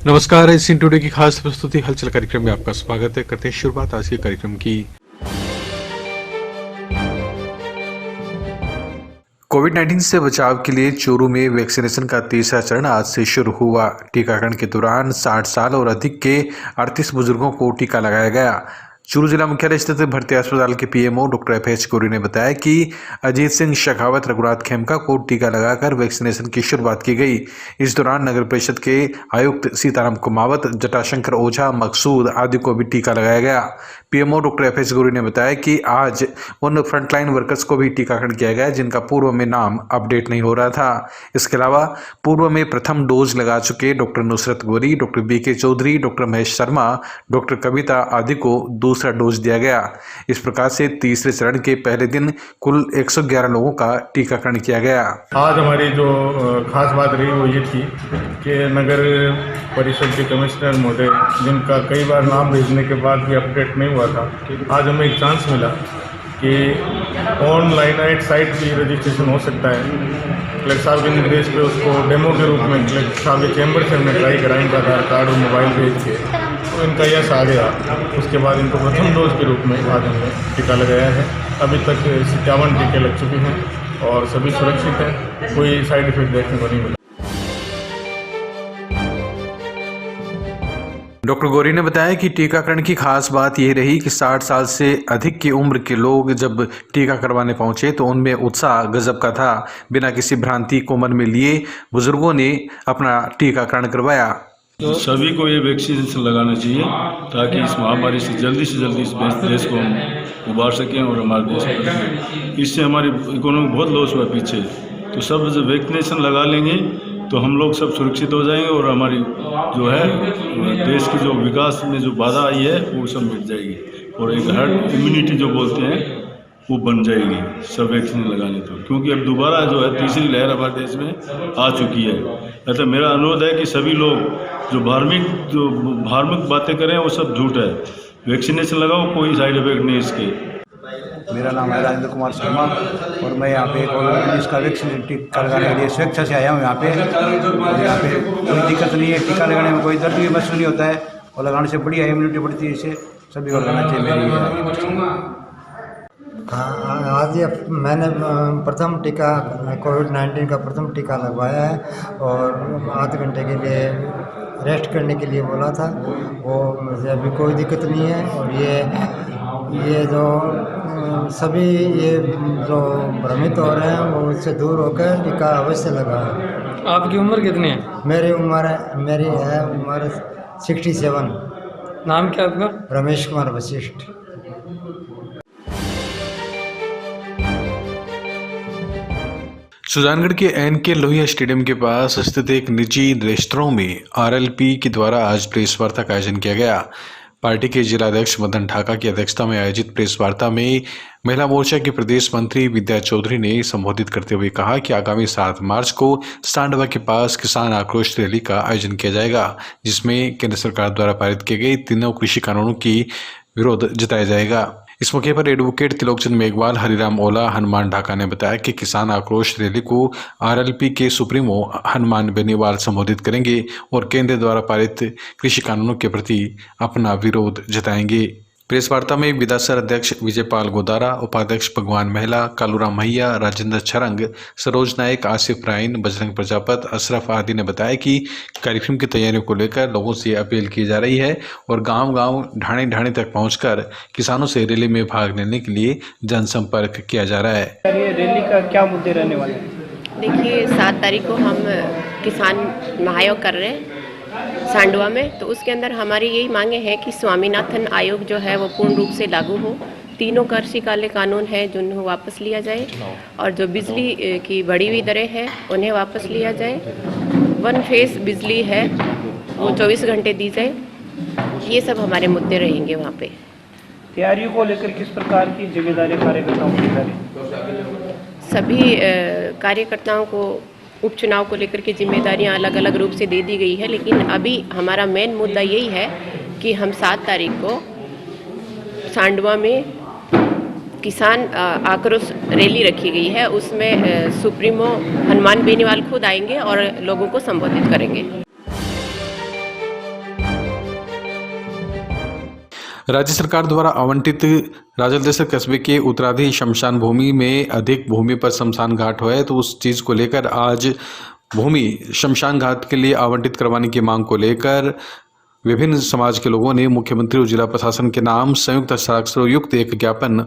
नमस्कार, इस in today की खास प्रस्तुति हलचल कार्यक्रम में आपका स्वागत है। करते हैं शुरुआत आज के कार्यक्रम की। कोविड-19 से बचाव के लिए चूरू में वैक्सीनेशन का तीसरा चरण आज से शुरू हुआ। टीकाकरण के दौरान 60 साल और अधिक के 38 बुजुर्गों को टीका लगाया गया। चूरू जिला मुख्यालय स्थित भर्ती अस्पताल के पीएमओ डॉक्टर एफ.एच. गौरी ने बताया कि अजीत सिंह शेखावत रघुनाथ खेमका को टीका लगाकर वैक्सीनेशन की शुरुआत की गई। इस दौरान नगर परिषद के आयुक्त सीताराम कुमावत, जटाशंकर ओझा, मकसूद आदि को भी टीका लगाया गया। PMO doctor एफ.एच. गौरी ने बताया कि आज उन फ्रंटलाइन वर्कर्स को भी टीकाकरण किया गया जिनका पूर्व में नाम अपडेट नहीं हो रहा था। इसके अलावा पूर्व में प्रथम डोज लगा चुके doctor Nusrat Gauri, doctor B K. Chaudhary, doctor Mahesh Sharma, doctor Kavita आदि को दूसरा डोज दिया गया। इस प्रकार से तीसरे चरण के पहले दिन कुल 111 लोगों का टीकाकरण किया गया। आज हमारी जो खास बात रही वो ये थी कि नगर परिषद के कमिश्नर महोदय, जिनका कई बार नाम भेजने के बाद भी अपडेट नहीं हुआ था, आज हमें एक चांस मिला कि ऑनलाइन एक साइट भी रजिस्ट्रेशन हो सकता है। कलेक्टर साहब के निर्देश पे उसको डेमो के रूप में कलेक्टर साहब के चैम्बर से हमने ट्राई कराया, इनका आधार कार्ड और मोबाइल भेज के, तो इनका यस आ गया। उसके बाद इनको प्रथम डोज के रूप में आज हमने टीका लगाया है। अभी तक 57 टीके लग चुके हैं और सभी सुरक्षित हैं, कोई साइड इफेक्ट देखने को नहीं मिला। डॉक्टर गौरी ने बताया कि टीकाकरण की खास बात यह रही कि 60 साल से अधिक की उम्र के लोग जब टीका करवाने पहुंचे तो उनमें उत्साह गजब का था। बिना किसी भ्रांति को मन में लिए बुजुर्गों ने अपना टीकाकरण करवाया। सभी को ये वैक्सीनेशन लगाना चाहिए ताकि इस महामारी से जल्दी इस देश को हम उबार सकें और हमारे देश में इससे हमारी इकोनॉमी बहुत लॉस हुआ पीछे। तो सब जब वैक्सीनेशन लगा लेंगे तो हम लोग सब सुरक्षित हो जाएंगे और हमारी जो है देश की जो विकास में जो बाधा आई है वो सब मिट जाएगी और एक हर्ड इम्यूनिटी जो बोलते हैं वो बन जाएगी सब वैक्सीन लगाने तो, क्योंकि अब दोबारा जो है तीसरी लहर हमारे देश में आ चुकी है। अतः मेरा अनुरोध है कि सभी लोग जो धार्मिक बातें करें वो सब झूठ है। वैक्सीनेशन लगाओ, कोई साइड इफेक्ट नहीं इसके। मेरा नाम है राजेंद्र कुमार शर्मा और मैं यहाँ पे इसका वैक्सीन टीका लगाने के लिए स्वेच्छा से आया हूँ यहाँ पे कोई दिक्कत नहीं है। टीका लगाने में कोई दर्द भी महसूस नहीं होता है और लगाने से बढ़िया इम्यूनिटी बढ़ती है। इसे सभी को लगाना चाहिए। मेरी आज ये मैंने प्रथम टीका कोविड-19 का प्रथम टीका लगवाया है और आधे घंटे के लिए रेस्ट करने के लिए बोला था। वो मुझे अभी कोई दिक्कत नहीं है और ये जो सभी ये जो भ्रमित हो रहे हैं वो इससे दूर होकर टीका अवश्य लगाएं। आपकी उम्र कितनी है? मेरी है उम्र 67। नाम क्या आपका? रमेश कुमार वशिष्ठ। सुजानगढ़ के एन.के. लोहिया स्टेडियम के पास स्थित एक निजी रेस्तरां में आरएलपी के द्वारा आज प्रेस वार्ता का आयोजन किया गया। पार्टी के जिलाध्यक्ष मदन ढाका की अध्यक्षता में आयोजित प्रेस वार्ता में महिला मोर्चा के प्रदेश मंत्री विद्या चौधरी ने संबोधित करते हुए कहा कि आगामी 7 मार्च को सांडवा के पास किसान आक्रोश रैली का आयोजन किया जाएगा, जिसमें केंद्र सरकार द्वारा पारित किए गए तीनों कृषि कानूनों की विरोध जताया जाएगा। इस मौके पर एडवोकेट त्रिलोकचंद मेघवाल, हरिराम ओला, हनुमान ढाका ने बताया कि किसान आक्रोश रैली को आरएलपी के सुप्रीमो हनुमान बेनीवाल संबोधित करेंगे और केंद्र द्वारा पारित कृषि कानूनों के प्रति अपना विरोध जताएंगे। प्रेस वार्ता में विधासर अध्यक्ष विजयपाल गोदारा, उपाध्यक्ष भगवान महिला, कालूराम मैया, राजेंद्र छरंग, सरोज नायक, आसिफ राइन, बजरंग प्रजापत, अशरफ आदि ने बताया कि कार्यक्रम की तैयारियों को लेकर लोगों से अपील की जा रही है और गांव-गांव, ढाणी तक पहुंचकर किसानों से रैली में भाग लेने के लिए जनसंपर्क किया जा रहा है। रैली का क्या मुद्दे रहने वाले हैं? देखिए, 7 तारीख को हम किसान महायोग कर रहे हैं सांडवा में, तो उसके अंदर हमारी यही मांगे हैं कि स्वामीनाथन आयोग जो है वो पूर्ण रूप से लागू हो। तीनों कृषि कानून है जिन्हें वापस लिया जाए और जो बिजली की बढ़ी हुई दरें हैं उन्हें वापस लिया जाए। 1 फेस बिजली है वो 24 घंटे दी जाए। ये सब हमारे मुद्दे रहेंगे वहाँ पे। तैयारियों को लेकर किस प्रकार की जिम्मेदारी कार्यकर्ताओं की है? सभी कार्यकर्ताओं को उपचुनाव को लेकर के जिम्मेदारियां अलग अलग रूप से दे दी गई है, लेकिन अभी हमारा मेन मुद्दा यही है कि हम 7 तारीख को सांडवा में किसान आक्रोश रैली रखी गई है। उसमें सुप्रीमो हनुमान बेनीवाल खुद आएंगे और लोगों को संबोधित करेंगे। राज्य सरकार द्वारा आवंटित राजलदेसर कस्बे के उत्तराधि शमशान भूमि में अधिक भूमि पर शमशान घाट है, तो उस चीज़ को लेकर आज भूमि शमशान घाट के लिए आवंटित करवाने की मांग को लेकर विभिन्न समाज के लोगों ने मुख्यमंत्री और जिला प्रशासन के नाम संयुक्त हस्ताक्षरों युक्त एक ज्ञापन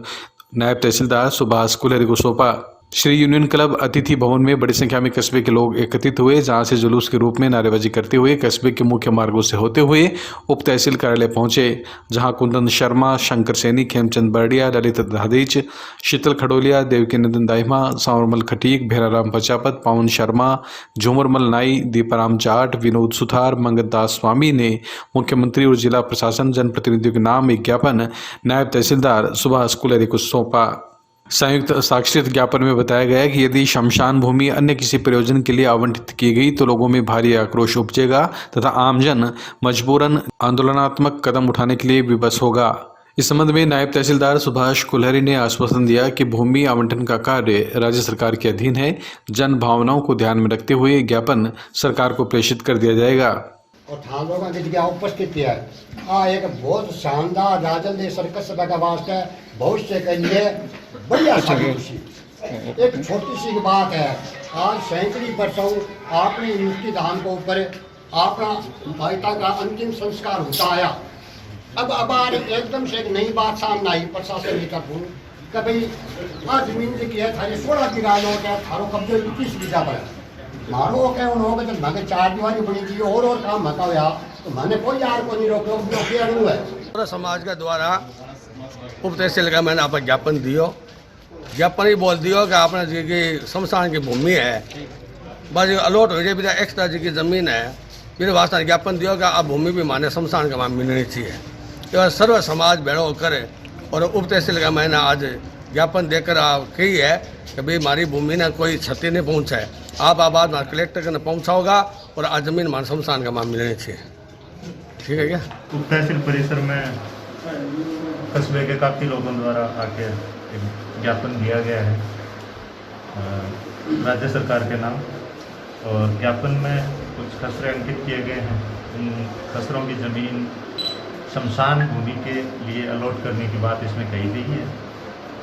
नायब तहसीलदार सुभाष कुलहरी को सौंपा। श्री यूनियन क्लब अतिथि भवन में बड़ी संख्या में कस्बे के लोग एकत्रित हुए, जहां से जुलूस के रूप में नारेबाजी करते हुए कस्बे के मुख्य मार्गों से होते हुए उप तहसील कार्यालय पहुंचे, जहां कुंदन शर्मा, शंकर सैनी, खेमचंद बर्डिया, ललित धादीच, शीतल खडोलिया, देवकी नंदन दाहिमा, सांवरमल खटीक, भेराराम पचापत, पावन शर्मा, झूमरमल नाई, दीपाराम जाट, विनोद सुथार, मंगत दास स्वामी ने मुख्यमंत्री और जिला प्रशासन जनप्रतिनिधियों के नाम एक ज्ञापन नायब तहसीलदार सुभाष कुलहरी को सौंपा। संयुक्त हस्ताक्षरित ज्ञापन में बताया गया कि यदि शमशान भूमि अन्य किसी प्रयोजन के लिए आवंटित की गई तो लोगों में भारी आक्रोश उपजेगा तथा आमजन मजबूरन आंदोलनात्मक कदम उठाने के लिए विवश होगा। इस संबंध में नायब तहसीलदार सुभाष कुलहरी ने आश्वासन दिया कि भूमि आवंटन का कार्य राज्य सरकार के अधीन है। जन भावनाओं को ध्यान में रखते हुए ज्ञापन सरकार को प्रेषित कर दिया जाएगा। और थानों की जगह उपस्थित है एक बहुत शानदार राजलदेसर कस्बे का वास्ते भविष्य के लिए बढ़िया खुशी। एक छोटी सी बात है, आज सैकड़ी वर्षों आपने यूनिवर्सिटी धाम को ऊपर अपना भाईता का अंतिम संस्कार होता आया। अब एकदम से एक नई बात सामने आई प्रशासन की तरफ कि भाई आज जमीन की है थारे 16 किराए हो गया, थारो कब्जे 21 बीघा पर मारो क्या उन्होंने जब मैं 4 दीवारी बनी थी और काम मका हुआ तो मैंने कोई यार को नहीं रोको है। पूरा समाज के द्वारा उप तहसील का मैंने आप ज्ञापन दियो, ज्ञापन ही बोल दियो कि आपने जी की शमशान की भूमि है बस अलॉट हो जाए, एक्स्ट्रा जी की ज़मीन है, मेरे वास्ते ज्ञापन दियो कि आप भूमि भी माने शमशान का मान मिलनी चाहिए। तो सर्व समाज भेड़ो करे और उप तहसील का मैंने आज ज्ञापन देकर कही है कि भाई हमारी भूमि ने कोई क्षति नहीं पहुँचाए, आप आबाद कलेक्टर ने पहुँचाओगा और आज ज़मीन मान शमशान का मान मिलनी चाहिए। ठीक है क्या? उप तहसील परिसर में कस्बे के काफ़ी लोगों द्वारा आके ज्ञापन दिया गया है राज्य सरकार के नाम, और ज्ञापन में कुछ खसरे अंकित किए गए हैं। उन खसरों की ज़मीन शमशान भूमि के लिए अलॉट करने की बात इसमें कही गई है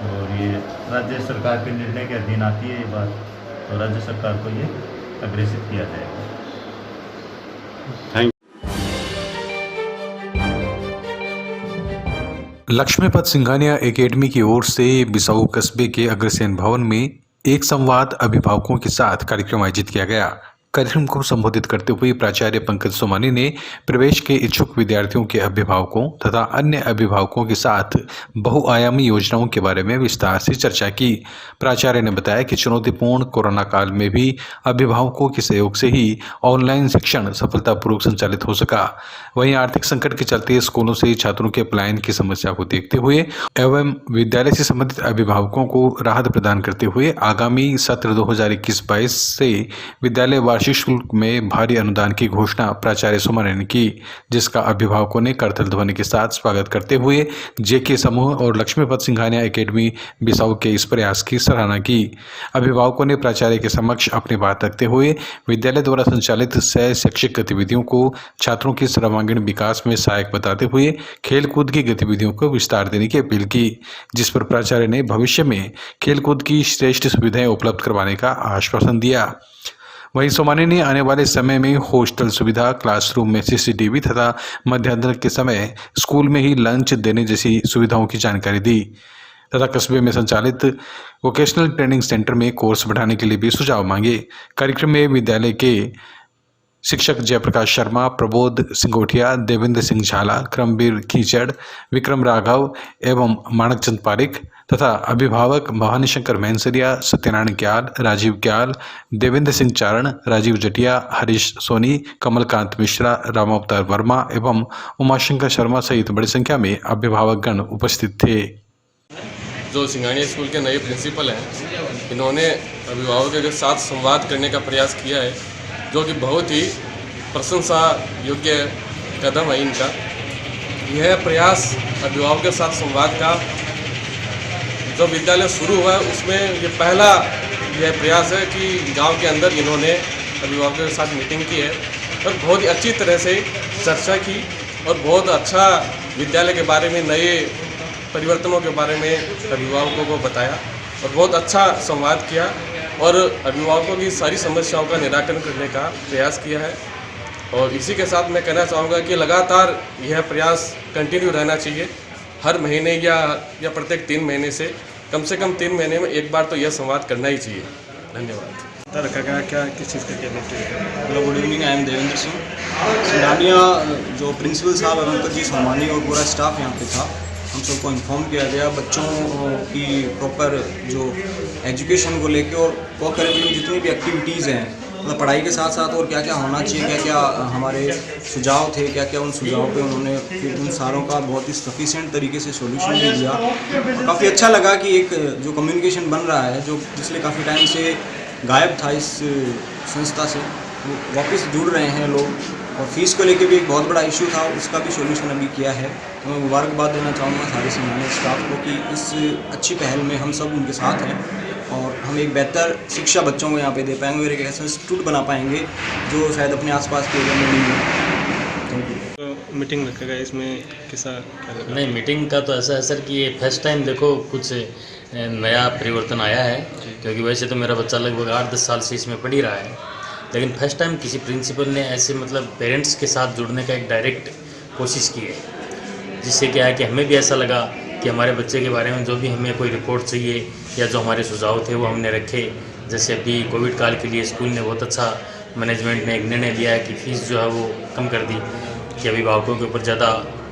और ये राज्य सरकार के निर्णय के अधीन आती है ये बात, तो राज्य सरकार को ये अग्रेसित किया जाएगा। लक्ष्मीपत सिंघानिया एकेडमी की ओर से बिसाऊ कस्बे के अग्रसेन भवन में एक संवाद अभिभावकों के साथ कार्यक्रम आयोजित किया गया। कार्यक्रम को संबोधित करते हुए प्राचार्य पंकज सोमानी ने प्रवेश के इच्छुक विद्यार्थियों के अभिभावकों तथा अन्य अभिभावकों के साथ बहुआयामी योजनाओं के बारे में विस्तार से चर्चा की। प्राचार्य ने बताया कि चुनौतीपूर्ण कोरोना काल में भी अभिभावकों के सहयोग से ही ऑनलाइन शिक्षण सफलतापूर्वक संचालित हो सका। वहीं आर्थिक संकट के चलते स्कूलों से छात्रों के पलायन की समस्या को देखते हुए एवं विद्यालय से संबंधित अभिभावकों को राहत प्रदान करते हुए आगामी सत्र 2021-22 से विद्यालय वार्षिक शुल्क में भारी अनुदान की घोषणा प्राचार्य सोमानी ने की, जिसका अभिभावकों ने करतल ध्वनि के साथ स्वागत करते हुए जेके समूह और लक्ष्मीपत सिंघानिया एकेडमी बिसाऊ के इस प्रयास की सराहना की। अभिभावकों ने प्राचार्य के समक्ष अपनी बात रखते हुए विद्यालय द्वारा संचालित सह शैक्षिक गतिविधियों को छात्रों के सर्वांगीण विकास में सहायक बताते हुए खेलकूद की गतिविधियों को विस्तार देने की अपील की, जिस पर प्राचार्य ने भविष्य में खेलकूद की श्रेष्ठ सुविधाएं उपलब्ध करवाने का आश्वासन दिया। वहीं सोमानी ने आने वाले समय में हॉस्टल सुविधा, क्लासरूम में CCTV तथा मध्याह्न के समय स्कूल में ही लंच देने जैसी सुविधाओं की जानकारी दी तथा कस्बे में संचालित वोकेशनल ट्रेनिंग सेंटर में कोर्स बढ़ाने के लिए भी सुझाव मांगे। कार्यक्रम में विद्यालय के शिक्षक जयप्रकाश शर्मा, प्रबोध सिंगोठिया, देवेंद्र सिंह झाला, क्रमवीर खींचड़, विक्रम राघव एवं माणकचंद पारिक तथा अभिभावक भवानी शंकर मैनसरिया, सत्यनारायण क्याल, राजीव क्याल, देवेंद्र सिंह चारण, राजीव जटिया, हरीश सोनी, कमलकांत मिश्रा, रामावतार वर्मा एवं उमाशंकर शर्मा सहित बड़ी संख्या में अभिभावकगण उपस्थित थे। जो सिंघानिया स्कूल के नए प्रिंसिपल हैं, इन्होंने अभिभावकों के साथ संवाद करने का प्रयास किया है, जो कि बहुत ही प्रशंसा योग्य कदम है इनका। यह प्रयास अभिभावकों के साथ संवाद का जो विद्यालय शुरू हुआ है उसमें ये पहला यह प्रयास है कि गांव के अंदर इन्होंने अभिभावकों के साथ मीटिंग की है और बहुत ही अच्छी तरह से चर्चा की और बहुत अच्छा विद्यालय के बारे में, नए परिवर्तनों के बारे में अभिभावकों को बताया और बहुत अच्छा संवाद किया और अभिभावकों की सारी समस्याओं का निराकरण करने का प्रयास किया है। और इसी के साथ मैं कहना चाहूँगा कि लगातार यह प्रयास कंटिन्यू रहना चाहिए। हर महीने या प्रत्येक 3 महीने से कम 3 महीने में एक बार तो यह संवाद करना ही चाहिए। धन्यवाद। रखा गया क्या किस चीज़ का क्या? Hello, good evening, I am Devendra Singh. Singhania जो प्रिंसिपल साहब और अंकल जी सोमानी और पूरा स्टाफ यहाँ पे था, हम सबको इन्फॉर्म किया गया बच्चों की प्रॉपर जो एजुकेशन को लेके और को करिकुलम जितनी भी एक्टिविटीज़ हैं, मतलब पढ़ाई के साथ साथ और क्या क्या होना चाहिए, क्या क्या हमारे सुझाव थे, क्या क्या उन सुझावों पे उन्होंने फिर उन सारों का बहुत ही सफिशिएंट तरीके से सॉल्यूशन भी दिया। काफ़ी अच्छा लगा कि एक जो कम्युनिकेशन बन रहा है, जो पिछले काफ़ी टाइम से गायब था इस संस्था से, वो वापस जुड़ रहे हैं लोग। और फीस को लेके भी एक बहुत बड़ा इशू था, उसका भी सॉल्यूशन अभी किया है। तो मैं मुबारकबाद देना चाहूँगा सारे सिंघानिया स्टाफ को कि इस अच्छी पहल में हम सब उनके साथ हैं और हम एक बेहतर शिक्षा बच्चों को यहाँ पे दे पाएंगे और एक ऐसा इंस्टीट्यूट बना पाएंगे जो शायद अपने आसपास के एरिया में नहीं है। तो मीटिंग रखेगा इसमें कैसा क्या लगा? नहीं, मीटिंग का तो ऐसा है सर कि ये फर्स्ट टाइम देखो कुछ नया परिवर्तन आया है, क्योंकि वैसे तो मेरा बच्चा लगभग 8-10 साल से इसमें पढ़ ही रहा है, लेकिन फर्स्ट टाइम किसी प्रिंसिपल ने ऐसे मतलब पेरेंट्स के साथ जुड़ने का एक डायरेक्ट कोशिश की है, जिससे क्या है कि हमें भी ऐसा लगा कि हमारे बच्चे के बारे में जो भी हमें कोई रिपोर्ट चाहिए या जो हमारे सुझाव थे वो हमने रखे। जैसे अभी कोविड काल के लिए स्कूल ने बहुत अच्छा, मैनेजमेंट ने एक निर्णय लिया है कि फ़ीस जो है वो कम कर दी कि अभिभावकों के ऊपर ज़्यादा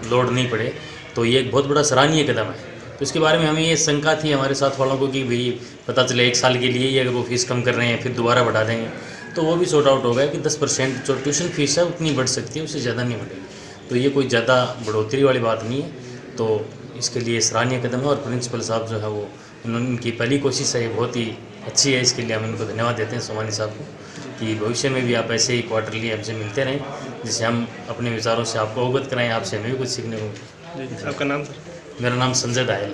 लोड नहीं पड़े, तो ये एक बहुत बड़ा सराहनीय कदम है। तो इसके बारे में हमें ये शंका थी हमारे साथ वालों को कि भाई पता चले 1 साल के लिए ही अगर वो फ़ीस कम कर रहे हैं फिर दोबारा बढ़ा देंगे, तो वो भी सॉर्ट आउट हो गया कि 10% जो ट्यूशन फ़ीस है उतनी बढ़ सकती है, उससे ज़्यादा नहीं बढ़ेगी। तो ये कोई ज़्यादा बढ़ोतरी वाली बात नहीं है, तो इसके लिए सराहनीय कदम है। और प्रिंसिपल साहब जो है वो उनकी पहली कोशिश है, ये बहुत ही अच्छी है। इसके लिए हम इनको धन्यवाद देते हैं सोमानी साहब को कि भविष्य में भी आप ऐसे ही क्वार्टरली हमसे मिलते रहें, जिससे हम अपने विचारों से आपको अवगत कराएं, आपसे हमें भी कुछ सीखने को मिले। आपका नाम सर? मेरा नाम संजय दायल।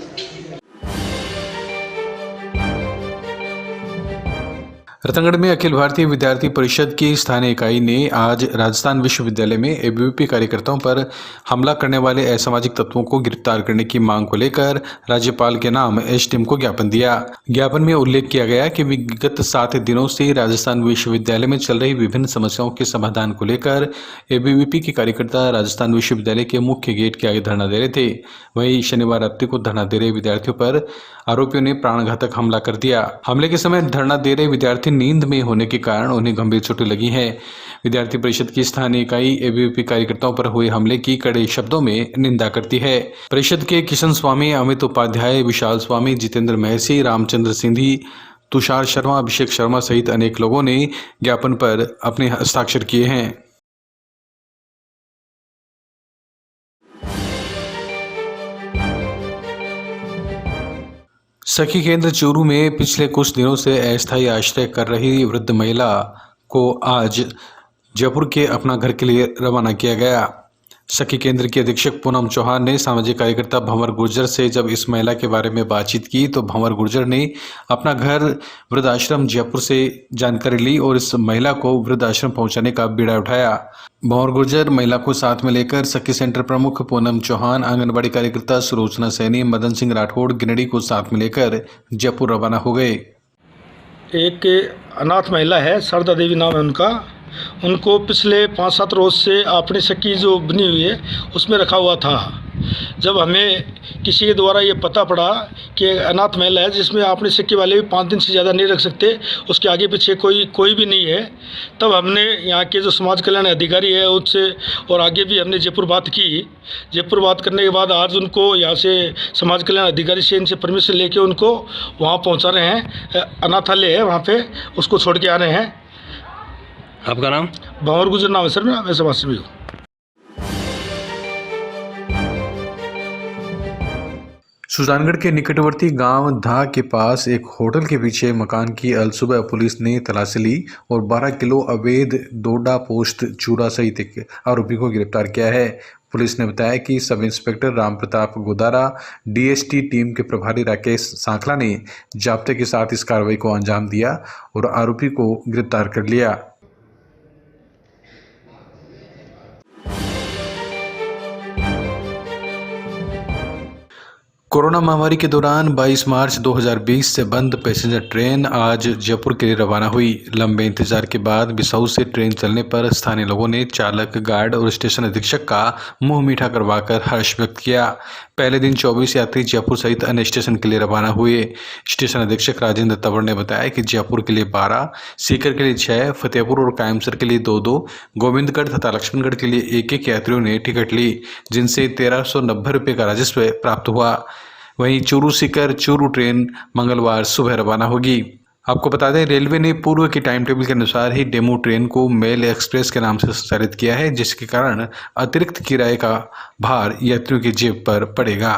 रतनगढ़ में अखिल भारतीय विद्यार्थी परिषद की स्थानीय इकाई ने आज राजस्थान विश्वविद्यालय में एबीवीपी कार्यकर्ताओं पर हमला करने वाले असामाजिक तत्वों को गिरफ्तार करने की मांग को लेकर राज्यपाल के नाम एसडीएम को ज्ञापन दिया। ज्ञापन में उल्लेख किया गया कि विगत 7 दिनों से राजस्थान विश्वविद्यालय में चल रही विभिन्न समस्याओं के समाधान को लेकर एबीवीपी के कार्यकर्ता राजस्थान विश्वविद्यालय के मुख्य गेट के आगे धरना दे रहे थे। वहीं शनिवार रात्रि को धरना दे रहे विद्यार्थियों पर आरोपियों ने प्राणघातक हमला कर दिया। हमले के समय धरना दे रहे विद्यार्थी नींद में होने के कारण उन्हें गंभीर चोटें लगी हैं। विद्यार्थी परिषद की स्थानीय इकाई एबीवीपी कार्यकर्ताओं पर हुए हमले की कड़े शब्दों में निंदा करती है। परिषद के किशन स्वामी, अमित उपाध्याय, विशाल स्वामी, जितेंद्र महसी, रामचंद्र सिंधी, तुषार शर्मा, अभिषेक शर्मा सहित अनेक लोगों ने ज्ञापन पर अपने हस्ताक्षर किए हैं। सखी केंद्र चूरू में पिछले कुछ दिनों से अस्थायी आश्रय कर रही वृद्ध महिला को आज जयपुर के अपना घर के लिए रवाना किया गया। सखी केंद्र की अधीक्षक पूनम चौहान ने सामाजिक कार्यकर्ता भंवर गुर्जर से जब इस महिला के बारे में बातचीत की तो भंवर गुर्जर ने अपना घर वृद्धाश्रम जयपुर से जानकारी ली और इस महिला को वृद्धाश्रम पहुंचाने का बीड़ा उठाया। भंवर गुर्जर महिला को साथ में लेकर सखी सेंटर प्रमुख पूनम चौहान, आंगनबाड़ी कार्यकर्ता सुलोचना सैनी, मदन सिंह राठौड़, गिनड़ी को साथ में लेकर जयपुर रवाना हो गए। एक अनाथ महिला है, शारदा देवी नाम है उनका। उनको पिछले 5-7 रोज से अपनी सखी जो बनी हुई है उसमें रखा हुआ था। जब हमें किसी के द्वारा ये पता पड़ा कि अनाथ महिला है जिसमें अपनी सखी वाले भी 5 दिन से ज़्यादा नहीं रख सकते, उसके आगे पीछे कोई भी नहीं है, तब हमने यहाँ के जो समाज कल्याण अधिकारी है उससे और आगे भी हमने जयपुर बात की। जयपुर बात करने के बाद आज उनको यहाँ से समाज कल्याण अधिकारी से इनसे परमिशन लेके उनको वहाँ पहुँचा रहे हैं। अनाथालय है वहाँ पे, उसको छोड़ के आ रहे हैं। आपका नाम? भंवर गुर्जर नाम है सर मेरा, मैं समाज सेवी हूँ। सुजानगढ़ के निकटवर्ती गांव धा के पास एक होटल के पीछे मकान की अलसुबह पुलिस ने तलाशी ली और 12 किलो अवैध डोडा पोस्ट चूरा सहित एक आरोपी को गिरफ्तार किया है। पुलिस ने बताया कि sub inspector Ram Pratap Godara, DST team के प्रभारी राकेश सांखला ने जाब्ते के साथ इस कार्रवाई को अंजाम दिया और आरोपी को गिरफ्तार कर लिया। कोरोना महामारी के दौरान 22 मार्च 2020 से बंद पैसेंजर ट्रेन आज जयपुर के लिए रवाना हुई। लंबे इंतजार के बाद बिसाऊ से ट्रेन चलने पर स्थानीय लोगों ने चालक, गार्ड और स्टेशन अधीक्षक का मुंह मीठा करवाकर हर्ष व्यक्त किया। पहले दिन 24 यात्री जयपुर सहित अन्य स्टेशन के लिए रवाना हुए। स्टेशन अधीक्षक राजेंद्र तंवर ने बताया कि जयपुर के लिए 12, सीकर के लिए 6, फतेहपुर और कायमसर के लिए 2-2, गोविंदगढ़ तथा लक्ष्मणगढ़ के लिए 1-1 यात्रियों ने टिकट ली, जिनसे 1390 रुपये का राजस्व प्राप्त हुआ। वहीं चूरू सीकर चूरू ट्रेन मंगलवार सुबह रवाना होगी। आपको बता दें, रेलवे ने पूर्व के टाइम टेबल के अनुसार ही डेमू ट्रेन को मेल एक्सप्रेस के नाम से संचालित किया है, जिसके कारण अतिरिक्त किराए का भार यात्रियों की जेब पर पड़ेगा।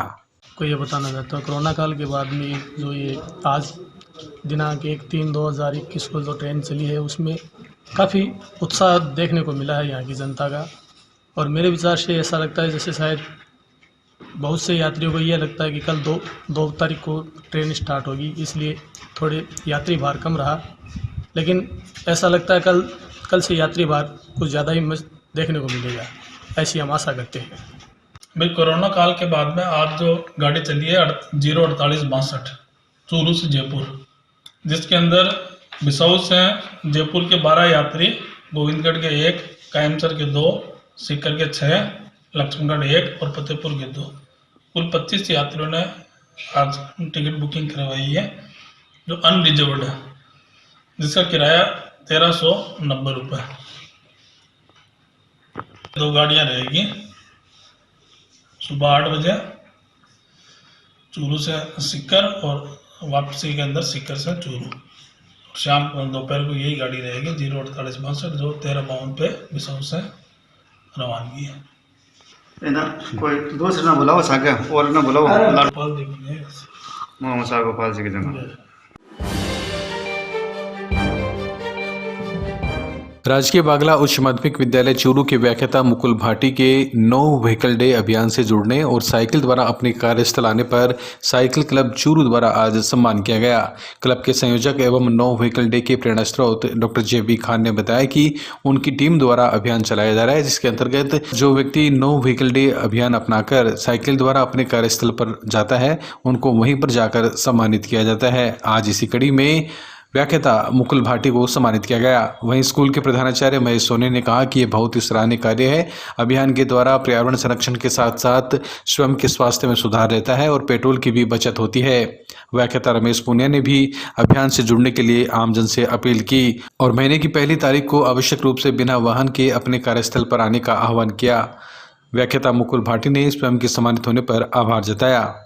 को ये बताना चाहता हूँ, कोरोना काल के बाद में जो ये आज दिनांक 1/3/2021 को जो ट्रेन चली है, उसमें काफ़ी उत्साह देखने को मिला है यहाँ की जनता का। और मेरे विचार से ऐसा लगता है जैसे शायद बहुत से यात्रियों को ये लगता है कि कल 2 तारीख को ट्रेन स्टार्ट होगी, इसलिए थोड़े यात्री भार कम रहा। लेकिन ऐसा लगता है कल से यात्री भार कुछ ज़्यादा ही देखने को मिलेगा, ऐसी हम आशा करते हैं। भाई, कोरोना काल के बाद में आज जो गाड़ी चली है 04862 चूरू से जयपुर, जिसके अंदर बिसाऊ से जयपुर के 12 यात्री, गोविंदगढ़ के 1, कायमसर के 2, सीकर के 6, लक्ष्मणगढ़ 1 और फतेहपुर के 2, कुल 25 यात्रियों ने आज टिकट बुकिंग करवाई है, जो अनरिजर्व्ड है, जिसका किराया 1390 रुपये। 2 गाड़ियाँ रहेगी, सुबह 8 बजे चूरू से सीकर और वापसी के अंदर सीकर से चूरू। शाम दोपहर को यही गाड़ी रहेगी 04862 जो 1352 पे बिसाऊ से रवानगी है। कोई दूसरे ना बुलाओ सागे और ना बुलाओ मोहम्मद साहब गोपाल जी की जगह। राजकीय बागला उच्च माध्यमिक विद्यालय चूरू के व्याख्याता मुकुल भाटी के नो व्हीकल डे अभियान से जुड़ने और साइकिल द्वारा अपने कार्यस्थल आने पर साइकिल क्लब चूरू द्वारा आज सम्मान किया गया। क्लब के संयोजक एवं नो व्हीकल डे के प्रेरणा स्रोत डॉक्टर JB खान ने बताया कि उनकी टीम द्वारा अभियान चलाया जा रहा है, जिसके अंतर्गत जो व्यक्ति नो व्हीकल डे अभियान अपनाकर साइकिल द्वारा अपने कार्यस्थल पर जाता है, उनको वहीं पर जाकर सम्मानित किया जाता है। आज इसी कड़ी में व्याख्याता मुकुल भाटी को सम्मानित किया गया। वहीं स्कूल के प्रधानाचार्य महेश सोनी ने कहा कि यह बहुत ही सराहनीय कार्य है। अभियान के द्वारा पर्यावरण संरक्षण के साथ साथ स्वयं के स्वास्थ्य में सुधार रहता है और पेट्रोल की भी बचत होती है। व्याख्याता रमेश पुनिया ने भी अभियान से जुड़ने के लिए आमजन से अपील की और महीने की 1 तारीख को आवश्यक रूप से बिना वाहन के अपने कार्यस्थल पर आने का आह्वान किया। व्याख्याता मुकुल भाटी ने स्वयं के सम्मानित होने पर आभार जताया।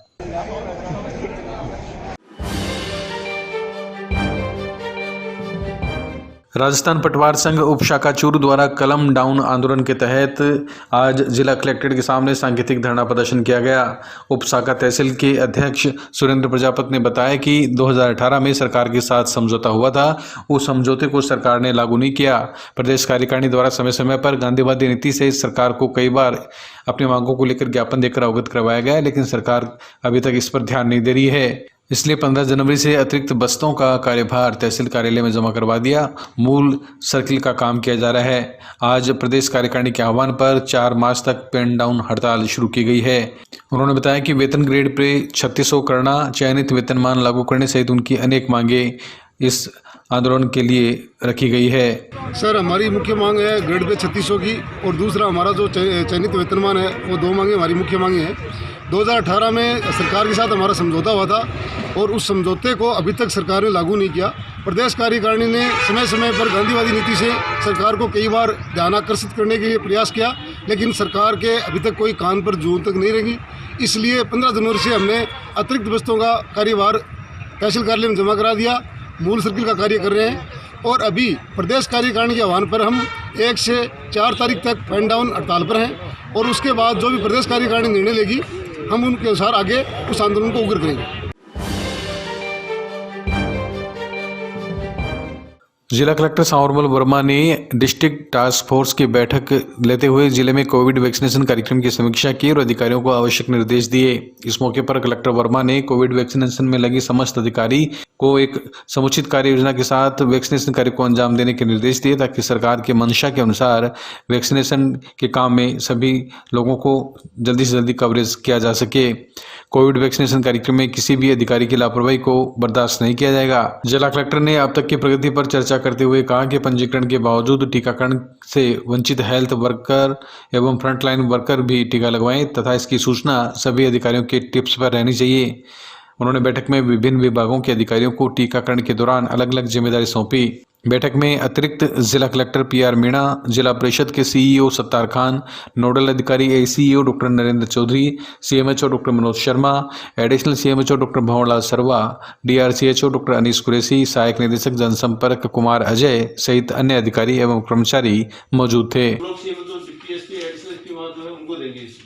राजस्थान पटवार संघ उपशाखा चूरू द्वारा कलम डाउन आंदोलन के तहत आज जिला कलेक्ट्रेट के सामने सांकेतिक धरना प्रदर्शन किया गया। उपशाखा तहसील के अध्यक्ष सुरेंद्र प्रजापति ने बताया कि 2018 में सरकार के साथ समझौता हुआ था, उस समझौते को सरकार ने लागू नहीं किया। प्रदेश कार्यकारिणी द्वारा समय समय पर गांधीवादी नीति से सरकार को कई बार अपनी मांगों को लेकर ज्ञापन देकर अवगत करवाया गया, लेकिन सरकार अभी तक इस पर ध्यान नहीं दे रही है। इसलिए 15 जनवरी से अतिरिक्त बस्तों का कार्यभार तहसील कार्यालय में जमा करवा दिया। मूल सर्किल का काम किया जा रहा है। आज प्रदेश कार्यकारिणी के आह्वान पर 4 मार्च तक पेन डाउन हड़ताल शुरू की गई है। उन्होंने बताया कि वेतन ग्रेड पे 3600 करना, चयनित वेतनमान लागू करने सहित उनकी अनेक मांगे इस आंदोलन के लिए रखी गई है। सर, हमारी मुख्य मांग है ग्रेड पे 3600 की, और दूसरा हमारा जो चयनित वेतनमान है, वो 2 मांगे हमारी मुख्य मांगे हैं। 2018 में सरकार के साथ हमारा समझौता हुआ था और उस समझौते को अभी तक सरकार ने लागू नहीं किया। प्रदेश कार्यकारिणी ने समय समय पर गांधीवादी नीति से सरकार को कई बार ध्यान आकर्षित करने के लिए प्रयास किया, लेकिन सरकार के अभी तक कोई कान पर जूं तक नहीं रही। इसलिए 15 जनवरी से हमने अतिरिक्त बस्तों का कार्यभार तहसील कार्यालय में जमा करा दिया। मूल सर्किल का कार्य कर रहे हैं और अभी प्रदेश कार्यकारिणी के आह्वान पर हम 1 से 4 तारीख तक पेन डाउन हड़ताल पर हैं और उसके बाद जो भी प्रदेश कार्यकारिणी निर्णय लेगी, हम उनके अनुसार आगे उस आंदोलन को उग्र करेंगे। जिला कलेक्टर सांवरमल वर्मा ने डिस्ट्रिक्ट टास्क फोर्स की बैठक लेते हुए जिले में कोविड वैक्सीनेशन कार्यक्रम की समीक्षा की और अधिकारियों को आवश्यक निर्देश दिए। इस मौके पर कलेक्टर वर्मा ने कोविड वैक्सीनेशन में लगे समस्त अधिकारी को एक समुचित कार्य योजना के साथ वैक्सीनेशन कार्य को अंजाम देने के निर्देश दिए, ताकि सरकार के मंशा के अनुसार वैक्सीनेशन के काम में सभी लोगों को जल्दी से जल्दी कवरेज किया जा सके। कोविड वैक्सीनेशन कार्यक्रम में किसी भी अधिकारी की लापरवाही को बर्दाश्त नहीं किया जाएगा। जिला कलेक्टर ने अब तक की प्रगति पर चर्चा करते हुए कहा कि पंजीकरण के बावजूद टीकाकरण से वंचित हेल्थ वर्कर एवं फ्रंटलाइन वर्कर भी टीका लगवाएं तथा इसकी सूचना सभी अधिकारियों के टिप्स पर रहनी चाहिए। उन्होंने बैठक में विभिन्न विभागों के अधिकारियों को टीकाकरण के दौरान अलग अलग जिम्मेदारी सौंपी। बैठक में अतिरिक्त जिला कलेक्टर पीआर मीणा, जिला परिषद के सीईओ सत्तार खान, नोडल अधिकारी ACEO doctor Narendra Chaudhary, CMHO doctor Manoj Sharma, additional CMHO doctor Bhanwarlal Sarwa, DRCHO doctor Anees Qureshi, सहायक निदेशक जनसंपर्क कुमार अजय सहित अन्य अधिकारी एवं कर्मचारी मौजूद थे।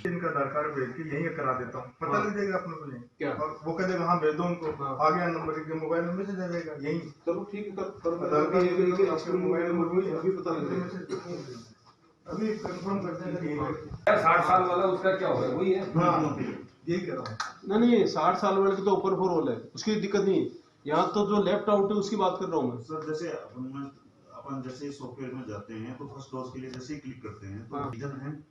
इनका आधार कार्ड भेज के यहीं करा देता हूँ, पता लग जाएगा अपने को क्या, और वो कह देगा हाँ भेज दो उनको, आ गया नंबर के मोबाइल नंबर से दे देगा यहीं। चलो ठीक है, आधार कार्ड आपके मोबाइल नंबर भी अभी पता लग जाएगा, अभी कंफर्म करते हैं। 60 साल वाला उसका क्या होगा, वही है। हाँ यही कह रहा हूँ। नहीं 60 साल वाले की तो ऊपर फोर होल है, उसकी दिक्कत नहीं है। यहाँ तो जो लेफ्ट आउट है उसकी बात कर रहा हूँ मैं। सर जैसे अपन जैसे सॉफ्टवेयर में जाते हैं तो फर्स्ट डोज के लिए जैसे ही क्लिक करते हैं तो रीजन है।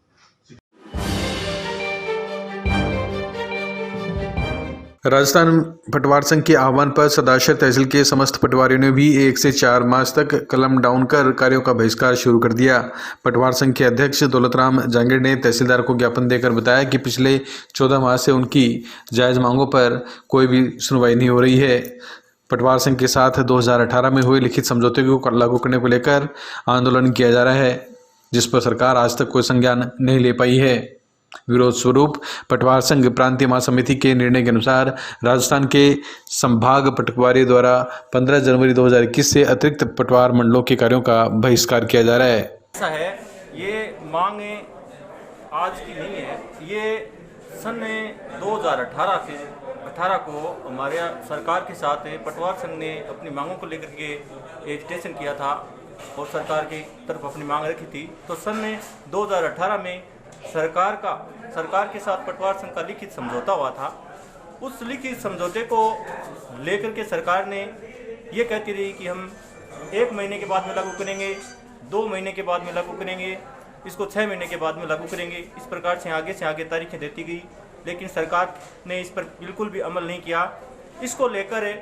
राजस्थान पटवार संघ के आह्वान पर सदाशर तहसील के समस्त पटवारियों ने भी 1 से 4 मार्च तक कलम डाउन कर कार्यों का बहिष्कार शुरू कर दिया। पटवार संघ के अध्यक्ष दौलतराम जांगिड़ ने तहसीलदार को ज्ञापन देकर बताया कि पिछले 14 माह से उनकी जायज़ मांगों पर कोई भी सुनवाई नहीं हो रही है। पटवार संघ के साथ 2018 में हुए लिखित समझौते को लागू करने को लेकर आंदोलन किया जा रहा है, जिस पर सरकार आज तक कोई संज्ञान नहीं ले पाई है। विरोध स्वरूप पटवार संघ प्रांतीय महासमिति के निर्णय के अनुसार राजस्थान के संभाग पटवारी द्वारा 15 जनवरी 2021 से अतिरिक्त पटवार मंडलों के कार्यों का बहिष्कार किया जा रहा है। ऐसा है, ये मांगे आज की नहीं है, ये सन 2018 को हमारे सरकार के साथ पटवार संघ ने अपनी मांगों को लेकर के एक स्टेशन किया था और सरकार की तरफ अपनी मांग रखी थी। तो सन 2018 में सरकार के साथ पटवार संघ का लिखित समझौता हुआ था। उस लिखित समझौते को लेकर के सरकार ने ये कहती रही कि हम 1 महीने के बाद में लागू करेंगे, 2 महीने के बाद में लागू करेंगे, इसको 6 महीने के बाद में लागू करेंगे। इस प्रकार से आगे तारीखें देती गई, लेकिन सरकार ने इस पर बिल्कुल भी अमल नहीं किया। इसको लेकर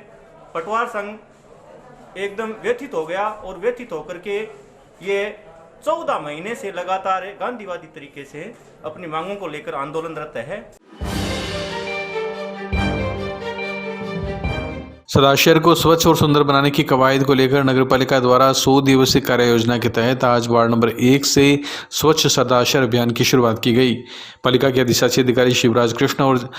पटवार संघ एकदम व्यथित हो गया और व्यथित होकर के ये 14 महीने से लगातार गांधीवादी तरीके से अपनी मांगों को लेकर आंदोलनरत है। सदाशहर को स्वच्छ और सुंदर बनाने की कवायद को लेकर नगरपालिका द्वारा 100 दिवसीय कार्य योजना के तहत आज वार्ड नंबर 1 से स्वच्छ सदाशहर अभियान की शुरुआत की गई। पालिका के अधिशासी अधिकारी शिवराज कृष्ण और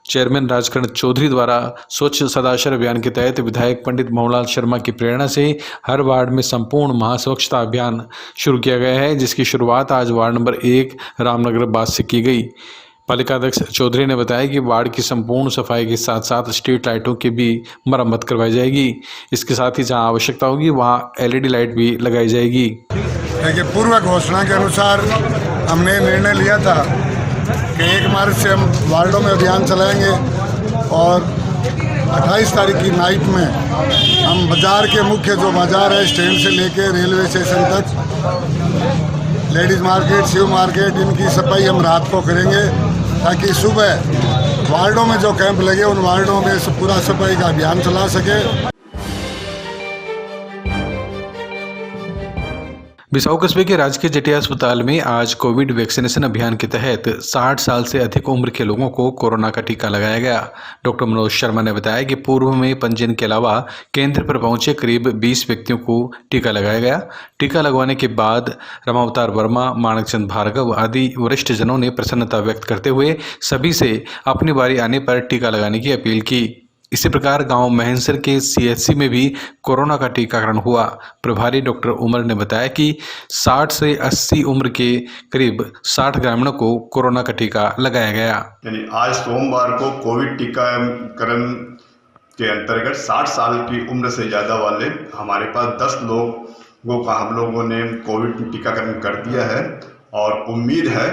चेयरमैन राजकरण चौधरी द्वारा स्वच्छ सदाशहर अभियान के तहत विधायक पंडित भंवरलाल शर्मा की प्रेरणा से हर वार्ड में संपूर्ण महास्वच्छता अभियान शुरू किया गया है, जिसकी शुरुआत आज वार्ड नंबर 1 रामनगर बास से की गई। पालिका अध्यक्ष चौधरी ने बताया कि वार्ड की संपूर्ण सफाई के साथ साथ स्ट्रीट लाइटों की भी मरम्मत करवाई जाएगी। इसके साथ ही जहां आवश्यकता होगी वहां LED लाइट भी लगाई जाएगी। देखिए, पूर्व घोषणा के अनुसार हमने निर्णय लिया था कि 1 मार्च से हम वार्डों में अभियान चलाएंगे और 28 तारीख की नाइट में हम बाज़ार के मुख्य जो बाज़ार है स्टैंड से लेके रेलवे स्टेशन तक, लेडीज़ मार्केट, शिव मार्केट, इनकी सफाई हम रात को करेंगे ताकि सुबह वार्डों में जो कैंप लगे उन वार्डों में पूरा सफाई का अभियान चला सके। बिसाऊ कस्बे के राजकीय जटिया अस्पताल में आज कोविड वैक्सीनेशन अभियान के तहत 60 साल से अधिक उम्र के लोगों को कोरोना का टीका लगाया गया। डॉक्टर मनोज शर्मा ने बताया कि पूर्व में पंजीयन के अलावा केंद्र पर पहुंचे करीब 20 व्यक्तियों को टीका लगाया गया। टीका लगवाने के बाद रमावतार वर्मा, माणकचंद भार्गव आदि वरिष्ठ जनों ने प्रसन्नता व्यक्त करते हुए सभी से अपनी बारी आने पर टीका लगाने की अपील की। इसी प्रकार गांव महेंसर के CHC में भी कोरोना का टीकाकरण हुआ। प्रभारी डॉक्टर उमर ने बताया कि 60 से 80 उम्र के करीब 60 ग्रामीणों को कोरोना का टीका लगाया गया। यानी आज सोमवार को कोविड टीकाकरण के अंतर्गत 60 साल की उम्र से ज़्यादा वाले हमारे पास 10 लोगों का हम लोगों ने कोविड टीकाकरण कर दिया है और उम्मीद है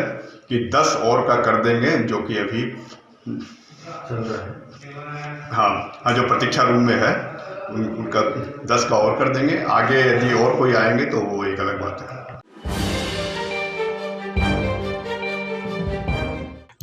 कि 10 और का कर देंगे, जो कि अभी चल रहा है। हाँ, जो प्रतीक्षा रूम में है उनका 10 का और कर देंगे। आगे यदि और कोई आएंगे तो वो एक अलग बात है।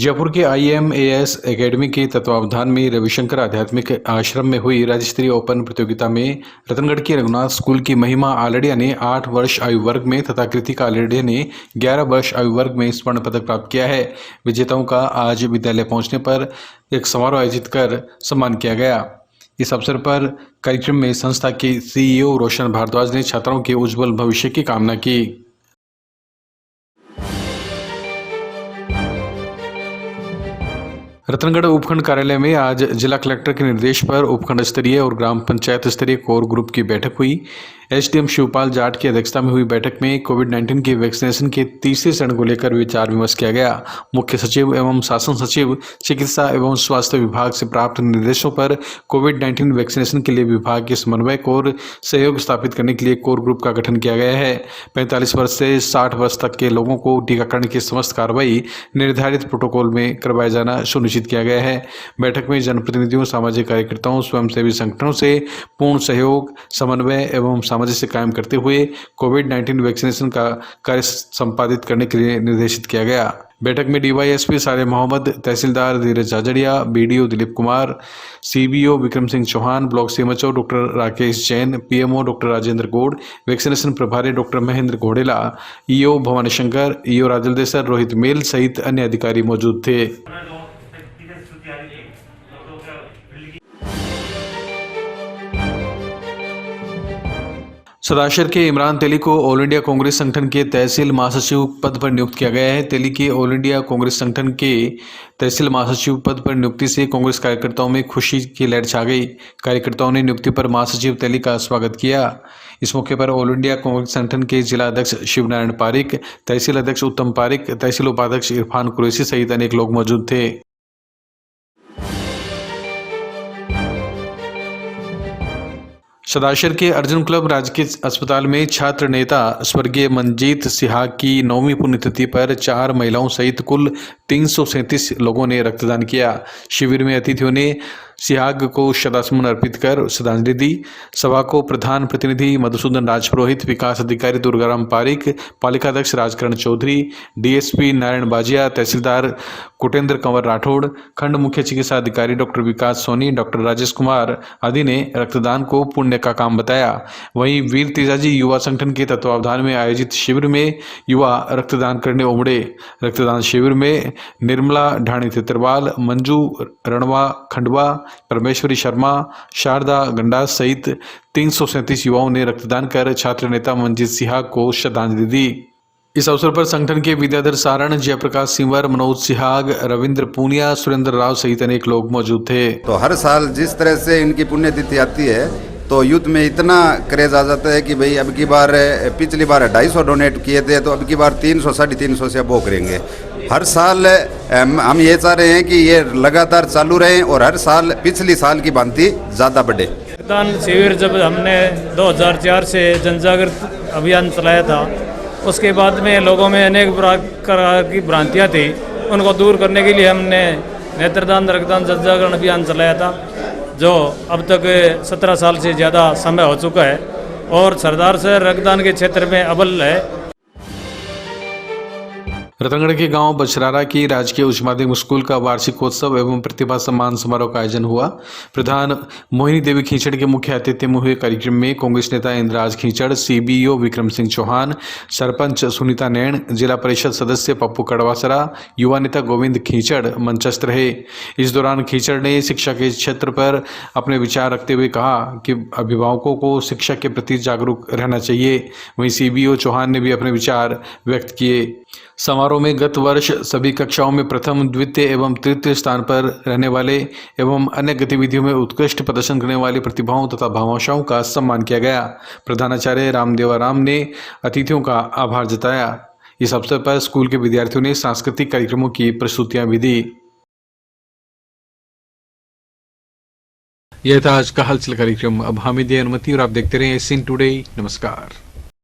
जयपुर के IMAS एकेडमी के तत्वावधान में रविशंकर आध्यात्मिक आश्रम में हुई राज्य स्तरीय ओपन प्रतियोगिता में रतनगढ़ के रघुनाथ स्कूल की महिमा आलड़िया ने 8 वर्ष आयु वर्ग में तथा कृतिका आलड़िया ने 11 वर्ष आयु वर्ग में स्वर्ण पदक प्राप्त किया है। विजेताओं का आज विद्यालय पहुंचने पर एक समारोह आयोजित कर सम्मान किया गया। इस अवसर पर कार्यक्रम में संस्था के CEO रोशन भारद्वाज ने छात्रों के उज्जवल भविष्य की कामना की। रतनगढ़ उपखंड कार्यालय में आज जिला कलेक्टर के निर्देश पर उपखंड स्तरीय और ग्राम पंचायत स्तरीय कोर ग्रुप की बैठक हुई। SDM शिवपाल जाट की अध्यक्षता में हुई बैठक में कोविड-19 के वैक्सीनेशन के तीसरे चरण को लेकर विचार विमर्श किया गया। मुख्य सचिव एवं शासन सचिव चिकित्सा एवं स्वास्थ्य विभाग से प्राप्त निर्देशों पर कोविड-19 वैक्सीनेशन के लिए विभाग के समन्वयक और सहयोग स्थापित करने के लिए कोर ग्रुप का गठन किया गया है। 45 वर्ष से 60 वर्ष तक के लोगों को टीकाकरण की समस्त कार्रवाई निर्धारित प्रोटोकॉल में करवाया जाना सुनिश्चित किया गया है। बैठक में जनप्रतिनिधियों, सामाजिक कार्यकर्ताओं, स्वयंसेवी संगठनों से पूर्ण सहयोग, समन्वय एवं सामंजस्य कायम करते हुए कोविड-19 वैक्सीनेशन का कार्य संपादित करने के लिए निर्देशित किया गया। बैठक में DYSP सारे मोहम्मद, तहसीलदार Dheeraj Jajadiya, BDO Dilip Kumar, CBO Vikram Singh Chauhan, block CMHO doctor Rakesh Jain, PMO doctor Rajendra Gaur, vaccination प्रभारी doctor Mahendra Ghodela, EO Bhawani Shankar, EO Rajal Desar, Rohit Mel सहित अन्य अधिकारी मौजूद थे। सदाशर के इमरान तेली को ऑल इंडिया कांग्रेस संगठन के तहसील महासचिव पद पर नियुक्त किया गया है। तेली के ऑल इंडिया कांग्रेस संगठन के तहसील महासचिव पद पर नियुक्ति से कांग्रेस कार्यकर्ताओं में खुशी की लहर छा गई। कार्यकर्ताओं ने नियुक्ति पर महासचिव तेली का स्वागत किया। इस मौके पर ऑल इंडिया कांग्रेस संगठन के जिला अध्यक्ष शिवनारायण पारिक, तहसील अध्यक्ष उत्तम पारिक, तहसील उपाध्यक्ष इरफान कुरैशी सहित अनेक लोग मौजूद थे। सदाशर के अर्जुन क्लब राजकीय अस्पताल में छात्र नेता स्वर्गीय मनजीत सिहाग की 9वीं पुण्यतिथि पर 4 महिलाओं सहित कुल 337 लोगों ने रक्तदान किया। शिविर में अतिथियों ने सिहाग को श्रद्धासुमन अर्पित कर श्रद्धांजलि दी। सभा को प्रधान प्रतिनिधि मधुसूदन राजपुरोहित, विकास अधिकारी दुर्गाराम पारिक, पालिकाध्यक्ष राजकरण चौधरी, DSP नारायण बाजिया, तहसीलदार कुटेंद्र कंवर राठौड़, खंड मुख्य चिकित्सा अधिकारी डॉक्टर विकास सोनी, डॉक्टर राजेश कुमार आदि ने रक्तदान को पुण्य का काम बताया। वहीं वीर तेजाजी युवा संगठन के तत्वावधान में आयोजित शिविर में युवा रक्तदान करने उमड़े। रक्तदान शिविर में निर्मला ढाणी तितरवाल, मंजू रणवा खंडवा, परमेश्वरी शर्मा, शारदा गंडा सहित 337 युवाओं ने रक्तदान कर छात्र नेता मनजीत सिहाग को श्रद्धांजलि दी। इस अवसर पर संगठन के विद्याधर सारण, जयप्रकाश सिंवर, मनोज सिहाग, रविंद्र पूनिया, सुरेंद्र राव सहित अनेक लोग मौजूद थे। तो हर साल जिस तरह से इनकी पुण्यतिथि आती है तो यूथ में इतना क्रेज आ जाता है कि भाई अब की बार, पिछली बार 250 डोनेट किए थे तो अब की बार 300 350 से अब करेंगे। हर साल हम ये चाह रहे हैं कि ये लगातार चालू रहे और हर साल पिछली साल की भांति ज़्यादा बढ़े। रक्तदान शिविर जब हमने 2004 से जनजागृत अभियान चलाया था, उसके बाद में लोगों में अनेक प्रकार की भ्रांतियाँ थी, उनको दूर करने के लिए हमने नेत्रदान रक्तदान जनजागरण अभियान चलाया था, जो अब तक 17 साल से ज़्यादा समय हो चुका है और सरदार से रक्तदान के क्षेत्र में अव्वल है। रतनगढ़ के गांव बछरारा की राजकीय उच्च माध्यमिक स्कूल का वार्षिकोत्सव एवं प्रतिभा सम्मान समारोह का आयोजन हुआ। प्रधान मोहिनी देवी खींचड़ के मुख्य आतिथ्य में हुए कार्यक्रम में कांग्रेस नेता इंद्राज खींचड़, CBO विक्रम सिंह चौहान, सरपंच सुनीता नैन, जिला परिषद सदस्य पप्पू कड़वासरा, युवा नेता गोविंद खींचड़ मंचस्थ रहे। इस दौरान खींचड़ ने शिक्षा के क्षेत्र पर अपने विचार रखते हुए कहा कि अभिभावकों को शिक्षा के प्रति जागरूक रहना चाहिए। वहीं CBO चौहान ने भी अपने विचार व्यक्त किए। समारोह में गत वर्ष सभी कक्षाओं में प्रथम, द्वितीय एवं तृतीय स्थान पर रहने वाले एवं अन्य गतिविधियों में उत्कृष्ट प्रदर्शन करने वाली प्रतिभाओं तथा भामाशाओं का सम्मान किया गया। प्रधानाचार्य रामदेवाराम ने अतिथियों का आभार जताया। इस अवसर पर स्कूल के विद्यार्थियों ने सांस्कृतिक कार्यक्रमों की प्रस्तुतियां भी दी। यह था आज का हलचल कार्यक्रम। अब हमें दी अनुमति और आप देखते रहे SN टुडे। नमस्कार।